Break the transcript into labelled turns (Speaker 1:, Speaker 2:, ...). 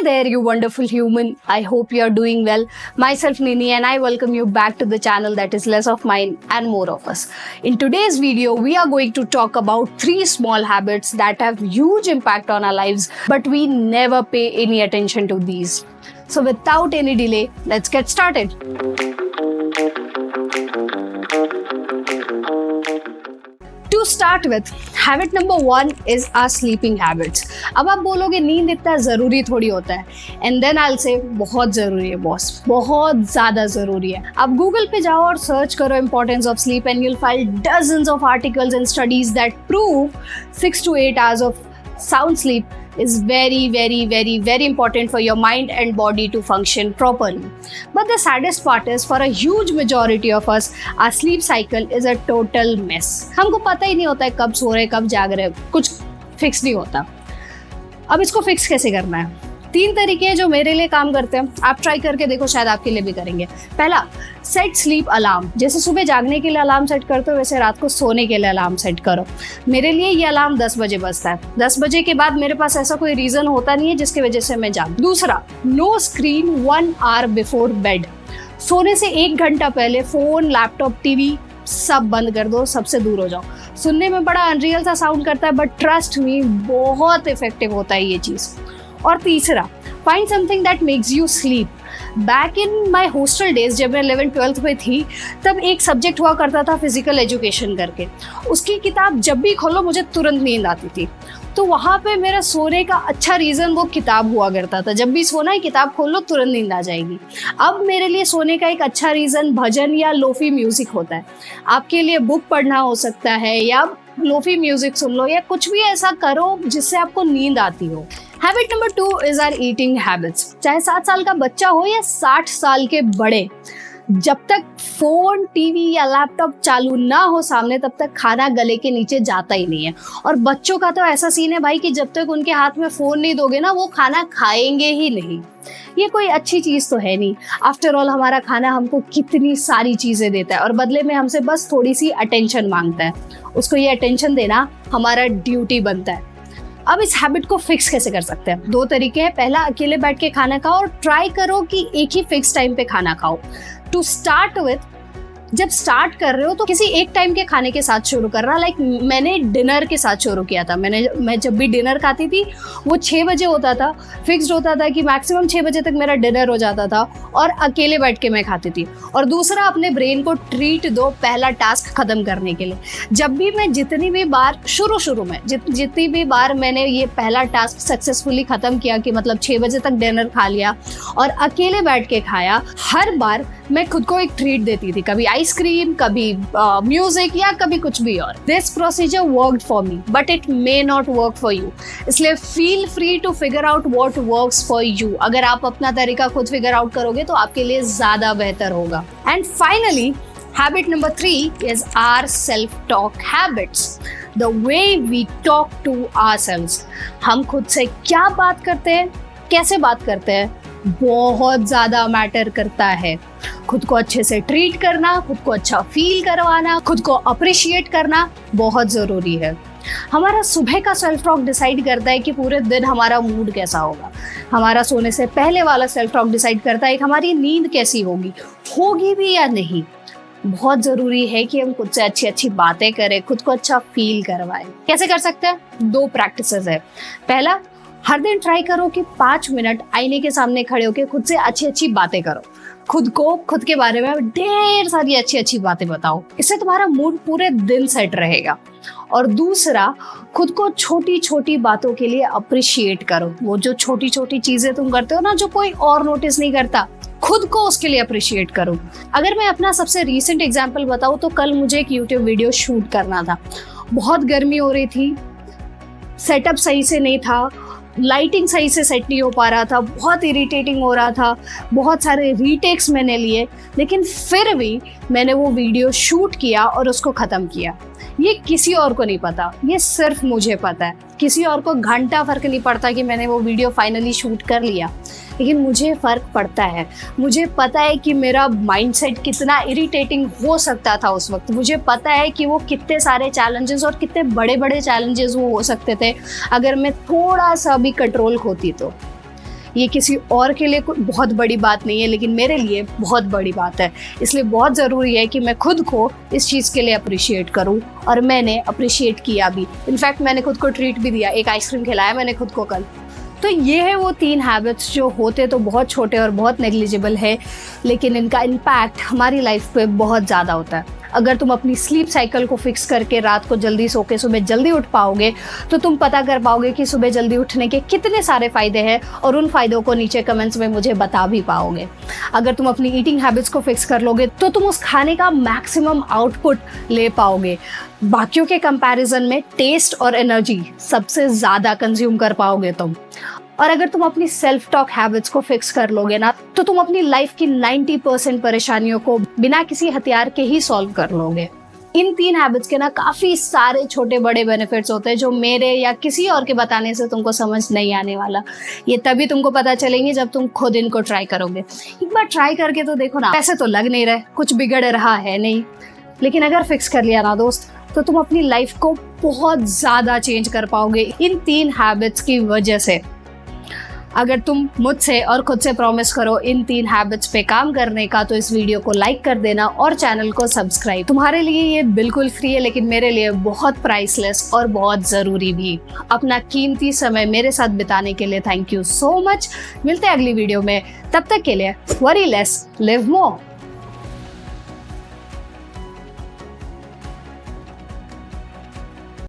Speaker 1: there, you wonderful human. I hope you are doing well. Myself Nini and I welcome you back to the channel that is less of mine and more of us. In today's video, we are going to talk about 3 small habits that have huge impact on our lives, but we never pay any attention to these. So without any delay, let's get started. To start with, habit number 1 is our sleeping habits. अब आप बोलोगे नींद इतना ज़रूरी थोड़ी होता है, and then I'll say बहुत ज़रूरी है बॉस, बहुत ज़्यादा ज़रूरी है. आप गूगल पे जाओ और सर्च करो importance of sleep and you'll find dozens of articles and studies that prove 6 to 8 hours of sound sleep is very important for your mind and body to function properly. But the saddest part is, for a huge majority of us, our sleep cycle is a total mess. हमको पता ही नहीं होता है कब सो रहे कब जाग रहे, कुछ फिक्स नहीं होता. अब इसको फिक्स कैसे करना है? 3 तरीके हैं जो मेरे लिए काम करते हैं. आप ट्राई करके देखो, शायद आपके लिए भी करेंगे. पहला, सेट स्लीप अलार्म. जैसे सुबह जागने के लिए अलार्म सेट करते हो, वैसे रात को सोने के लिए अलार्म सेट करो. मेरे लिए ये अलार्म 10 बजे बजता है. 10 बजे के बाद मेरे पास ऐसा कोई रीज़न होता नहीं है जिसकी वजह से मैं जाग. दूसरा, no screen 1 hour before bed. सोने से 1 घंटा पहले फ़ोन, लैपटॉप, टीवी सब बंद कर दो, सबसे दूर हो जाओ. सुनने में बड़ा अनरियल सा साउंड करता है, बट ट्रस्ट मी, बहुत इफेक्टिव होता है ये चीज़. और तीसरा, find something that makes you sleep. Back in my hostel days, जब मैं 11th-12th में थी, तब एक सब्जेक्ट हुआ करता था फिजिकल एजुकेशन करके. उसकी किताब जब भी खोलो मुझे तुरंत नींद आती थी. तो वहाँ पे मेरा सोने का अच्छा रीज़न वो किताब हुआ करता था. जब भी सोना है किताब खोल लो, तुरंत नींद आ जाएगी. अब मेरे लिए सोने का एक अच्छा रीज़न भजन या लोफी म्यूज़िक होता है. आपके लिए बुक पढ़ना हो सकता है, या लोफी म्यूज़िक सुन लो, या कुछ भी ऐसा करो जिससे आपको नींद आती हो. Habit number 2 is our eating habits. चाहे 7 साल का बच्चा हो या 60 साल के बड़े, जब तक फ़ोन, टीवी या लैपटॉप चालू ना हो सामने, तब तक खाना गले के नीचे जाता ही नहीं है. और बच्चों का तो ऐसा सीन है भाई कि जब तक उनके हाथ में फ़ोन नहीं दोगे ना, वो खाना खाएंगे ही नहीं. ये कोई अच्छी चीज़ तो है नहीं. आफ्टर ऑल हमारा खाना हमको कितनी सारी चीज़ें देता है और बदले में हमसे बस थोड़ी सी अटेंशन मांगता है. उसको ये अटेंशन देना हमारा ड्यूटी बनता है. अब इस हैबिट को फिक्स कैसे कर सकते हैं? 2 तरीके हैं. पहला, अकेले बैठ के खाना खाओ और ट्राई करो कि एक ही फिक्स टाइम पे खाना खाओ. टू स्टार्ट विथ, जब स्टार्ट कर रहे हो तो किसी एक टाइम के खाने के साथ शुरू करना. लाइक मैंने डिनर के साथ शुरू किया था. मैं जब भी डिनर खाती थी वो 6 बजे होता था. फिक्स्ड होता था कि मैक्सिमम 6 बजे तक मेरा डिनर हो जाता था और अकेले बैठ के मैं खाती थी. और दूसरा, अपने ब्रेन को ट्रीट दो पहला टास्क ख़त्म करने के लिए. जब भी मैं जितनी भी बार शुरू में जितनी भी बार मैंने ये पहला टास्क सक्सेसफुली ख़त्म किया, कि मतलब 6 बजे तक डिनर खा लिया और अकेले बैठ के खाया, हर बार मैं खुद को एक ट्रीट देती थी. कभी आइसक्रीम, कभी म्यूजिक, या कभी कुछ भी और. This procedure worked for me, but it may not work for you. इसलिए feel free to figure out what works for you. अगर आप अपना तरीका खुद फिगर आउट करोगे तो आपके लिए ज़्यादा बेहतर होगा. And finally, habit number 3 is our self talk habits. The way we talk to ourselves. हम खुद से क्या बात करते हैं, कैसे बात करते हैं, बहुत ज़्यादा मैटर करता है. खुद को अच्छे से ट्रीट करना, खुद को अच्छा फील करवाना, खुद को अप्रिशिएट करना बहुत ज़रूरी है. हमारा सुबह का सेल्फ टॉक डिसाइड करता है कि पूरे दिन हमारा मूड कैसा होगा. हमारा सोने से पहले वाला सेल्फ टॉक डिसाइड करता है कि हमारी नींद कैसी होगी भी या नहीं. बहुत ज़रूरी है कि हम खुद से अच्छी बातें करें, खुद को अच्छा फील करवाएं. कैसे कर सकते हैं? 2 प्रैक्टिसेस है. पहला, हर दिन ट्राई करो कि 5 मिनट आईने के सामने खड़े होकर खुद से अच्छी बातें करो. खुद के बारे में ढेर सारी अच्छी बातें बताओ. इससे तुम्हारा मूड पूरे दिन सेट रहेगा. और दूसरा, खुद को छोटी बातों के लिए अप्रिशिएट करो. वो जो छोटी चीज़ें तुम करते हो ना, जो कोई और नोटिस नहीं करता, खुद को उसके लिए अप्रिशिएट करो. अगर मैं अपना सबसे रीसेंट एग्जाम्पल बताऊँ तो कल मुझे एक यूट्यूब वीडियो शूट करना था. बहुत गर्मी हो रही थी, सेटअप सही से नहीं था, लाइटिंग सही से सेट नहीं हो पा रहा था, बहुत इरिटेटिंग हो रहा था. बहुत सारे रीटेक्स मैंने लिए, लेकिन फिर भी मैंने वो वीडियो शूट किया और उसको ख़त्म किया. ये किसी और को नहीं पता, ये सिर्फ मुझे पता है. किसी और को घंटा फ़र्क नहीं पड़ता कि मैंने वो वीडियो फाइनली शूट कर लिया, लेकिन मुझे फ़र्क पड़ता है. मुझे पता है कि मेरा माइंडसेट कितना इरिटेटिंग हो सकता था उस वक्त. मुझे पता है कि वो कितने सारे चैलेंजेस और कितने बड़े बड़े चैलेंजेस वो हो सकते थे अगर मैं थोड़ा सा भी कंट्रोल खोती तो. ये किसी और के लिए कोई बहुत बड़ी बात नहीं है, लेकिन मेरे लिए बहुत बड़ी बात है। इसलिए बहुत ज़रूरी है कि मैं खुद को इस चीज़ के लिए अप्रिशिएट करूँ, और मैंने अप्रिशिएट किया भी। इनफैक्ट मैंने खुद को ट्रीट भी दिया, एक आइसक्रीम खिलाया मैंने खुद को कल। तो ये है वो 3 हैबिट्स जो होते तो बहुत छोटे और बहुत नेग्लिजिबल है, लेकिन इनका इम्पैक्ट हमारी लाइफ पे बहुत ज़्यादा होता है। अगर तुम अपनी स्लीप साइकिल को फिक्स करके रात को जल्दी सो के सुबह जल्दी उठ पाओगे, तो तुम पता कर पाओगे कि सुबह जल्दी उठने के कितने सारे फ़ायदे हैं, और उन फ़ायदों को नीचे कमेंट्स में मुझे बता भी पाओगे। अगर तुम अपनी ईटिंग हैबिट्स को फिक्स कर लोगे, तो तुम उस खाने का मैक्सिमम आउटपुट ले पाओगे। बाकियों के कंपैरिजन में टेस्ट और एनर्जी सबसे ज़्यादा कंज्यूम कर पाओगे तुम। और अगर तुम अपनी सेल्फ टॉक हैबिट्स को फिक्स कर लोगे ना, तो तुम अपनी लाइफ की 90% परेशानियों को बिना किसी हथियार के ही सॉल्व कर लोगे। इन 3 हैबिट्स के ना काफ़ी सारे छोटे बड़े बेनिफिट्स होते हैं, जो मेरे या किसी और के बताने से तुमको समझ नहीं आने वाला। ये तभी तुमको पता चलेंगे जब तुम खुद इनको ट्राई करोगे। एक बार ट्राई करके तो देखो ना, ऐसे तो लग नहीं रहा कुछ बिगड़ रहा है नहीं, लेकिन अगर फिक्स कर लिया ना दोस्त, तो तुम अपनी लाइफ को बहुत ज़्यादा चेंज कर पाओगे इन 3 हैबिट्स की वजह से। अगर तुम मुझसे और खुद से प्रॉमिस करो इन 3 हैबिट्स पे काम करने का, तो इस वीडियो को लाइक कर देना और चैनल को सब्सक्राइब। तुम्हारे लिए ये बिल्कुल फ्री है, लेकिन मेरे लिए बहुत प्राइसलेस और बहुत ज़रूरी भी। अपना कीमती समय मेरे साथ बिताने के लिए थैंक यू सो मच। मिलते हैं अगली वीडियो में, तब तक के लिए वरी लेस लिव मोर।